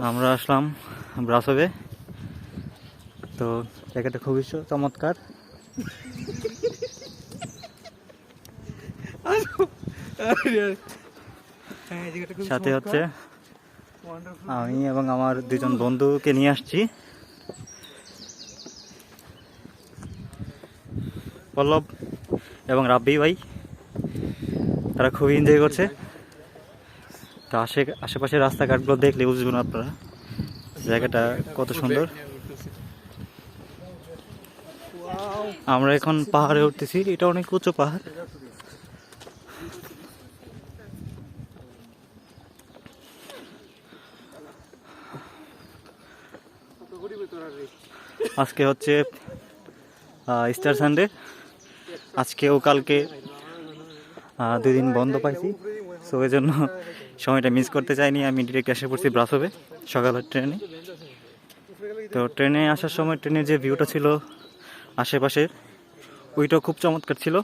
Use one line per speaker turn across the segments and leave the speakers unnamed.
আমরা আসলাম ব্রাসোভে। তো জায়গাটা খুবই চমৎকার। সাথে হচ্ছে আমি এবং আমার দুজন বন্ধুকে নিয়ে আসছি, পল্লব এবং রাব্বি ভাই। তারা খুবই এনজয় করছে। তো আশেপাশের রাস্তাঘাটগুলো দেখলে বুঝবেন আপনারা জায়গাটা কত সুন্দর। আমরা এখন পাহাড়ে উঠতেছি, এটা অনেক উঁচু পাহাড়। আজকে হচ্ছে ইস্টার সানডে। আজকে ও কালকে 2 দিন বন্ধ পাইছি, সো এই জন্য সময়টা মিস করতে চাইনি। আমি ডিরেক্ট এসে পড়ছি ব্রাসোভে সকালের ট্রেনে। তো ট্রেনে আসার সময় ট্রেনের যে ভিউটা ছিল আশেপাশের, ওইটাও খুব চমৎকার ছিল।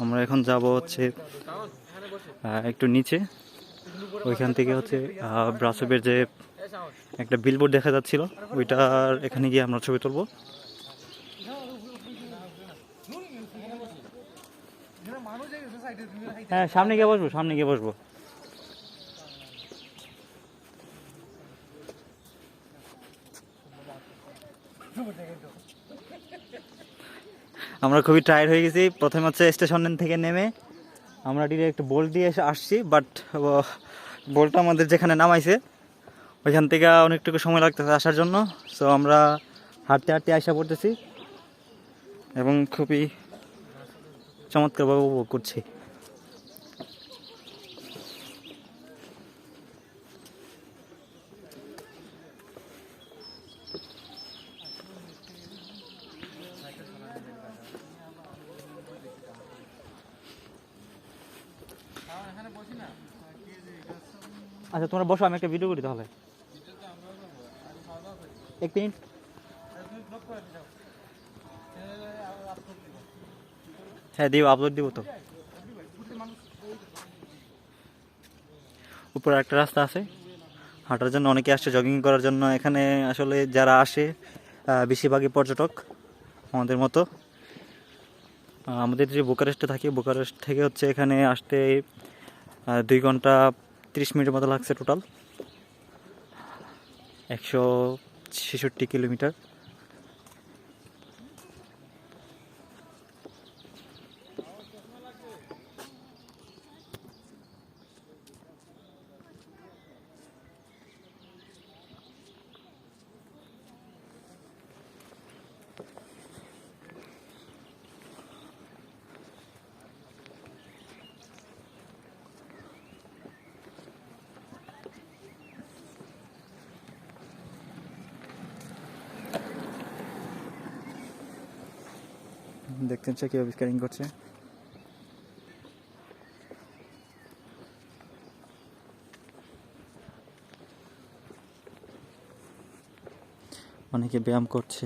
আমরা এখন যাব হচ্ছে একটু নিচে। ওইখান থেকে হচ্ছে ব্রাসোভের যে একটা বিলবোর্ড দেখা যাচ্ছিল, ওইটার এখানে গিয়ে আমরা ছবি তুলব। হ্যাঁ, সামনে গিয়ে বসবো, সামনে গিয়ে বসবো। আমরা খুবই টায়ার্ড হয়ে গেছি। প্রথমে হচ্ছে স্টেশন থেকে নেমে আমরা ডিরেক্ট বোল্ট দিয়ে আসছি, বাট বোল্টটা আমাদের যেখানে নামাইছে ওইখান থেকে অনেকটুকু সময় লাগতেছে আসার জন্য। সো আমরা হাঁটতে হাঁটতে আসা পড়তেছি এবং খুবই চমৎকারভাবে উপভোগ করছি। আচ্ছা, তোমরা বসো, আমি একটা ভিডিও করি তাহলে। 1 মিনিট। হ্যাঁ, দিব, আপলোড দিব। তো উপরে একটা রাস্তা আছে হাঁটার জন্য, অনেকে আসছে জগিং করার জন্য। এখানে আসলে যারা আসে বেশিরভাগই পর্যটক আমাদের মতো। আমাদের যে বুকারেস্টে থাকি, বুকারেস্ট থেকে হচ্ছে এখানে আসতে 2 ঘন্টা 30 মিনিটের মতো লাগছে। Total 166 kilometre. দেখতেন সে কীভাবে স্ক্যানিং করছে। অনেকে ব্যায়াম করছে।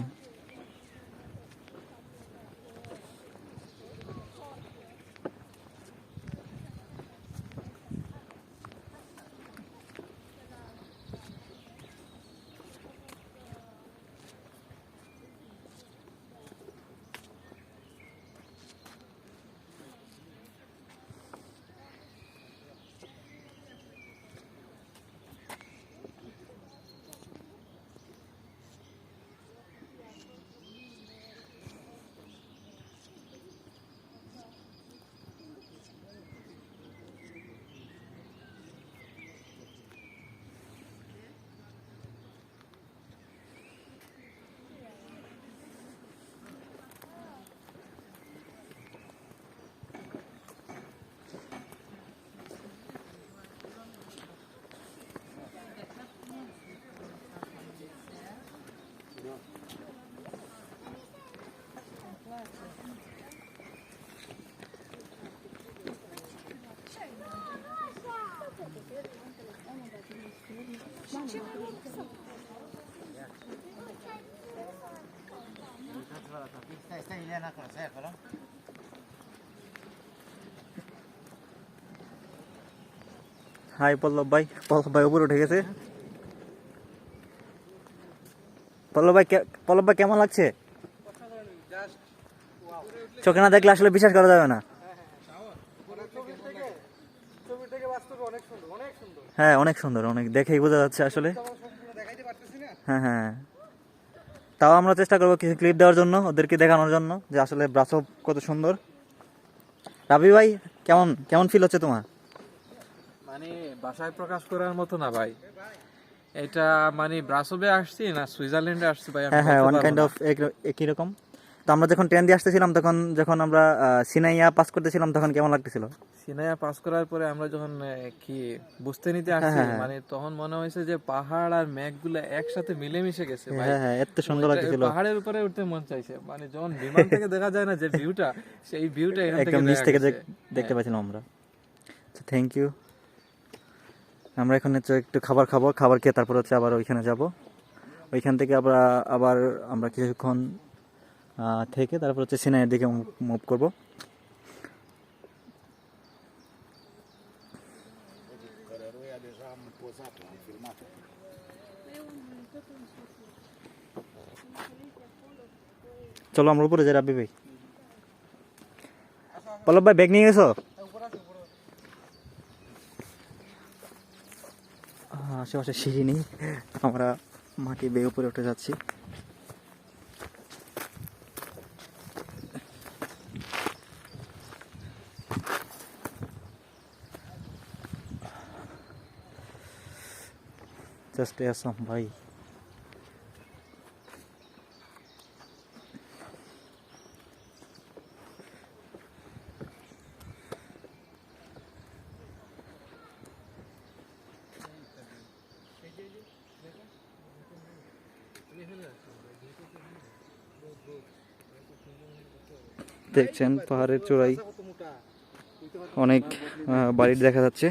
হাই পল্লব ভাই উপরে উঠে গেছে। পল্লব ভাই কেমন লাগছে? চোখে না দেখলে আসলে বিশ্বাস করা যাবে না। হ্যাঁ অনেক সুন্দর, অনেক দেখেই বোঝা যাচ্ছে আসলে। হ্যাঁ হ্যাঁ, তাও আমরা চেষ্টা করবো কিছু ক্লিপ দেওয়ার জন্য, ওদেরকে দেখানোর জন্য যে আসলে ব্রাসব কত সুন্দর। রাবি ভাই কেমন কেমন ফিল হচ্ছে তোমার?
মানে ভাষায় প্রকাশ করার মতো না ভাই, এটা মানে ব্রাসবে আসছি না সুইজারল্যান্ডে আসছি ভাই।
হ্যাঁ হ্যাঁ, ওয়ান কাইন্ড অফ একই রকম। তো আমরা যখন ট্রেন দিয়ে আসতেছিলাম তখন যখন আমরা সিনাইয়া পাস করতেছিলাম তখন কেমন লাগতেছিল?
সিনাইয়া পাস করার পরে আমরা যখন কি বুঝতে নিতে আসছি, মানে তখন মনে হয়েছে যে পাহাড় আর মেঘগুলো একসাথে মিলেমিশে গেছে ভাই।
হ্যাঁ হ্যাঁ, এত সুন্দর লাগতেছিল।
পাহাড়ের উপরে উঠতে মন চাইছে, মানে যখন বিমান থেকে দেখা যায় না যে ভিউটা, সেই ভিউটা এখান থেকে
একদম নিচ থেকে দেখতে পাচ্ছিলাম আমরা। Thank you. আমরা এখন হচ্ছে একটু খাবার খাবো, খাবার খেয়ে তারপর হচ্ছে আবার ওইখানে যাব। ওইখান থেকে আবার আমরা কিছুক্ষণ থেকে তারপর হচ্ছে সিনাইয়ের দিকে মুভ করব। চলো আমরা উপরে যাই। রাব্বি ভাই, পল্লব ভাই ব্যাগ নিয়ে গেছো? আশেপাশে সিঁড়ি নেই, আমরা মাটি বেয়ে উপরে উঠে যাচ্ছি। জাস্ট আসাম ভাই। দেখছেন পাহাড়ের চূড়ায় অনেক বাড়ি দেখা যাচ্ছে।